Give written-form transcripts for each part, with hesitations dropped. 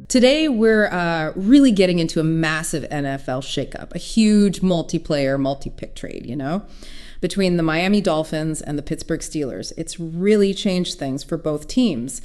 Today, we're really getting into a massive NFL shakeup, a huge multiplayer, multi-pick trade, between the Miami Dolphins and the Pittsburgh Steelers. It's really changed things for both teams.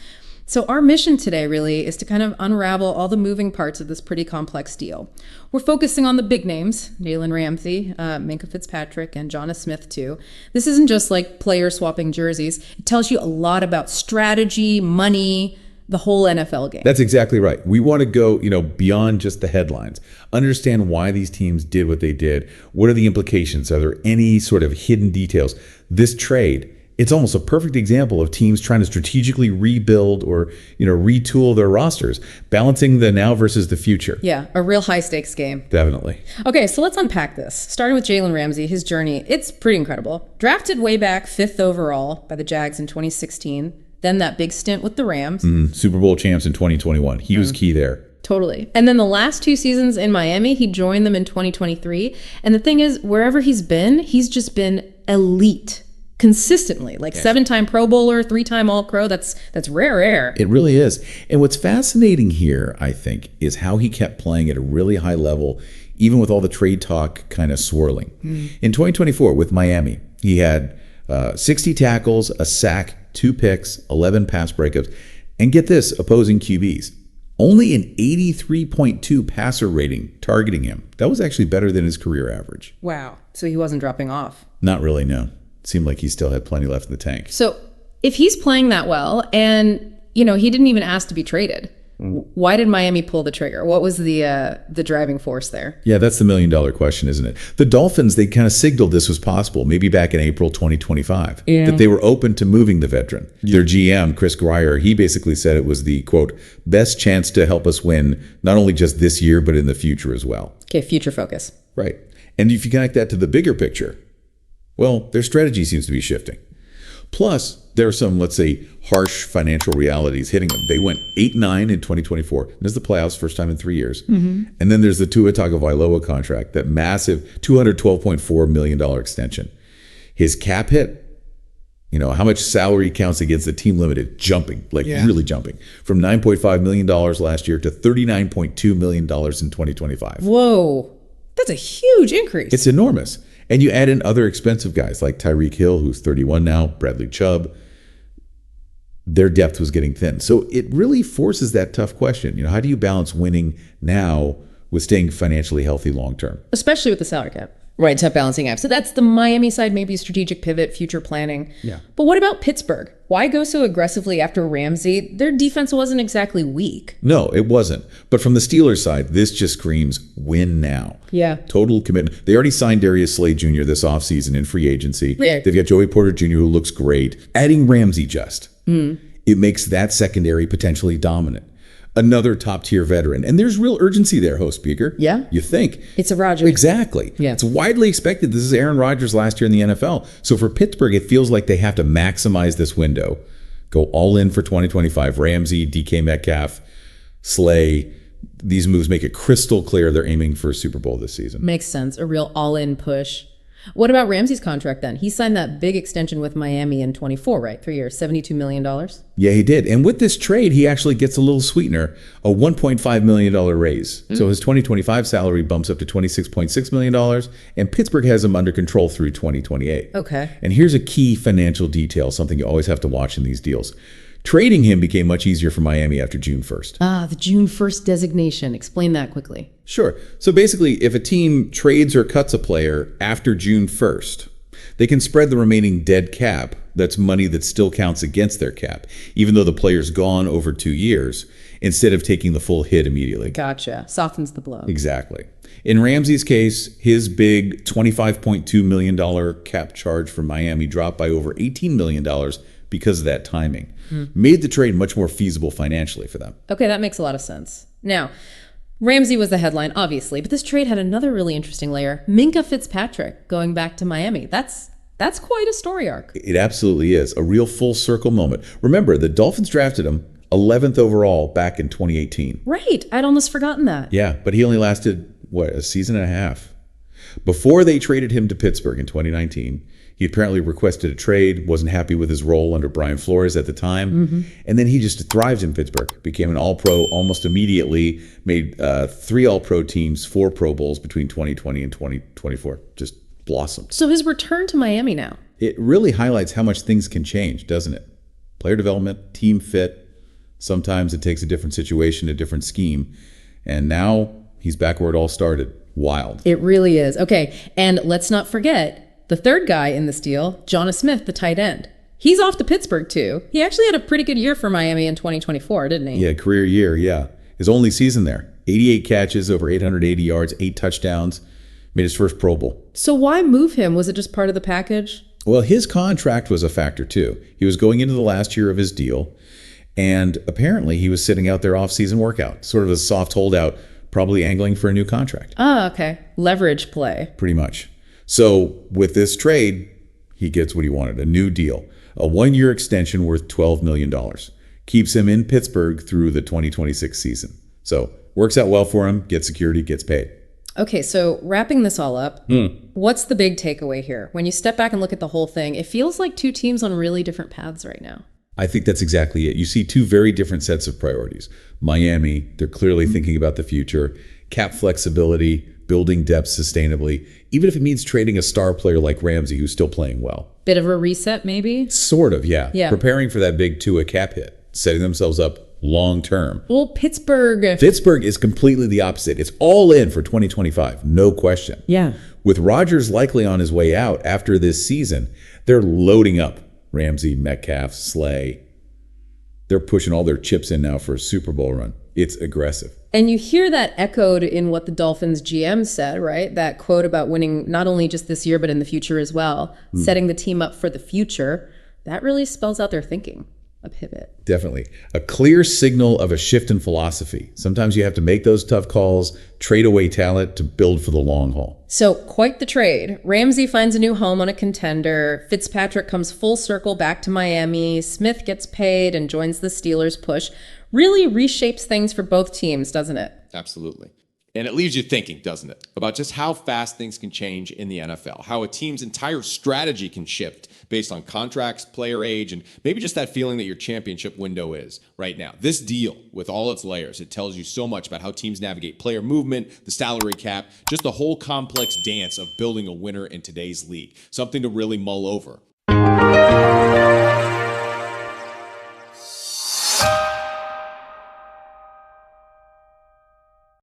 So our mission today really is to kind of unravel all the moving parts of this pretty complex deal. We're focusing on the big names, Jalen Ramsey, Minkah Fitzpatrick, and Jonnu Smith too. This isn't just like player swapping jerseys. It tells you a lot about strategy, money, the whole NFL game. That's exactly right. We want to go, beyond just the headlines. Understand why these teams did what they did. What are the implications? Are there any sort of hidden details? This trade, it's almost a perfect example of teams trying to strategically rebuild or, retool their rosters, balancing the now versus the future. Yeah, a real high stakes game. Definitely. Okay, so let's unpack this. Starting with Jalen Ramsey, his journey, it's pretty incredible. Drafted way back 5th overall by the Jags in 2016, then that big stint with the Rams. Super Bowl champs in 2021. He was key there. Totally. And then the last 2 seasons in Miami, he joined them in 2023. And the thing is, wherever he's been, he's just been elite. Consistently, like 7-time Pro Bowler, 3-time All-Pro. That's rare air. It really is. And what's fascinating here, I think, is how he kept playing at a really high level, even with all the trade talk kind of swirling. In 2024 with Miami, he had 60 tackles, a sack, 2 picks, 11 pass breakups, and get this, opposing QBs. Only an 83.2 passer rating targeting him. That was actually better than his career average. Wow. So he wasn't dropping off. Not really, no. Seemed like he still had plenty left in the tank. So if he's playing that well and, he didn't even ask to be traded, why did Miami pull the trigger? What was the driving force there? Yeah, that's the $1 million question, isn't it? The Dolphins, they kind of signaled this was possible, maybe back in April 2025, that they were open to moving the veteran. Their GM, Chris Grier, he basically said it was the, quote, best chance to help us win, not only just this year, but in the future as well. Okay, future focus. Right. And if you connect that to the bigger picture, well, their strategy seems to be shifting. Plus, there are some, let's say, harsh financial realities hitting them. They went 8-9 in 2024. This is the playoffs, first time in 3 years. And then there's the Tua Tagovailoa contract, that massive $212.4 million extension. His cap hit, how much salary counts against the team limited, jumping, really jumping, from $9.5 million last year to $39.2 million in 2025. Whoa, that's a huge increase. It's enormous. And you add in other expensive guys like Tyreek Hill, who's 31 now, Bradley Chubb. Their depth was getting thin. So it really forces that tough question. How do you balance winning now with staying financially healthy long term? Especially with the salary cap. Right, tough balancing act. So that's the Miami side, maybe strategic pivot, future planning. Yeah. But what about Pittsburgh? Why go so aggressively after Ramsey? Their defense wasn't exactly weak. No, it wasn't. But from the Steelers side, this just screams win now. Yeah. Total commitment. They already signed Darius Slay Jr. this offseason in free agency. Yeah. They've got Joey Porter Jr., who looks great. Adding Ramsey it makes that secondary potentially dominant. Another top-tier veteran. And there's real urgency there, host speaker. Yeah. You think. It's a Rodgers. Exactly. Yeah. It's widely expected. This is Aaron Rodgers last year in the NFL. So for Pittsburgh, it feels like they have to maximize this window. Go all in for 2025. Ramsey, DK Metcalf, Slay. These moves make it crystal clear they're aiming for a Super Bowl this season. Makes sense. A real all-in push. What about Ramsey's contract then? He signed that big extension with Miami in 24, right? 3 years, $72 million. Yeah, he did. And with this trade, he actually gets a little sweetener, a $1.5 million raise. So his 2025 salary bumps up to $26.6 million, and Pittsburgh has him under control through 2028. Okay. And here's a key financial detail, something you always have to watch in these deals. Trading him became much easier for Miami after June 1st. Ah, the June 1st designation. Explain that quickly. Sure. So basically, if a team trades or cuts a player after June 1st, they can spread the remaining dead cap, that's money that still counts against their cap, even though the player's gone over 2 years, instead of taking the full hit immediately. Gotcha. Softens the blow. Exactly. In Ramsey's case, his big $25.2 million cap charge for Miami dropped by over $18 million because of that timing. Made the trade much more feasible financially for them. Okay, that makes a lot of sense. Now, Ramsey was the headline, obviously, but this trade had another really interesting layer. Minkah Fitzpatrick going back to Miami. That's quite a story arc. It absolutely is. A real full circle moment. Remember, the Dolphins drafted him 11th overall back in 2018. Right. I'd almost forgotten that. Yeah, but he only lasted, a season and a half. Before they traded him to Pittsburgh in 2019, He apparently requested a trade, wasn't happy with his role under Brian Flores at the time. And then he just thrived in Pittsburgh, became an All-Pro almost immediately, made 3 All-Pro teams, 4 Pro Bowls between 2020 and 2024. Just blossomed. So his return to Miami now. It really highlights how much things can change, doesn't it? Player development, team fit. Sometimes it takes a different situation, a different scheme. And now he's back where it all started. Wild. It really is. Okay, and let's not forget the third guy in this deal, Jonnu Smith, the tight end. He's off to Pittsburgh, too. He actually had a pretty good year for Miami in 2024, didn't he? Yeah, career year, yeah. His only season there. 88 catches, over 880 yards, 8 touchdowns. Made his first Pro Bowl. So why move him? Was it just part of the package? Well, his contract was a factor, too. He was going into the last year of his deal, and apparently he was sitting out their off-season workout, sort of a soft holdout, probably angling for a new contract. Ah, okay. Leverage play. Pretty much. So with this trade, he gets what he wanted, a new deal, a 1-year extension worth $12 million. Keeps him in Pittsburgh through the 2026 season. So works out well for him, gets security, gets paid. Okay, so wrapping this all up, what's the big takeaway here? When you step back and look at the whole thing, it feels like 2 teams on really different paths right now. I think that's exactly it. You see 2 very different sets of priorities. Miami, they're clearly thinking about the future, cap flexibility, building depth sustainably, even if it means trading a star player like Ramsey, who's still playing well. Bit of a reset, maybe? Sort of, yeah. Yeah. Preparing for that big Tua cap hit, setting themselves up long term. Well, Pittsburgh is completely the opposite. It's all in for 2025, no question. Yeah. With Rodgers likely on his way out after this season, they're loading up Ramsey, Metcalf, Slay. They're pushing all their chips in now for a Super Bowl run. It's aggressive. And you hear that echoed in what the Dolphins GM said, right? That quote about winning not only just this year, but in the future as well, setting the team up for the future. That really spells out their thinking, a pivot. Definitely. A clear signal of a shift in philosophy. Sometimes you have to make those tough calls, trade away talent to build for the long haul. So quite the trade. Ramsey finds a new home on a contender. Fitzpatrick comes full circle back to Miami. Smith gets paid and joins the Steelers push. Really reshapes things for both teams, doesn't it? Absolutely. And it leaves you thinking, doesn't it, about just how fast things can change in the NFL, how a team's entire strategy can shift based on contracts, player age, and maybe just that feeling that your championship window is right now. This deal, with all its layers, it tells you so much about how teams navigate player movement, the salary cap, just the whole complex dance of building a winner in today's league. Something to really mull over.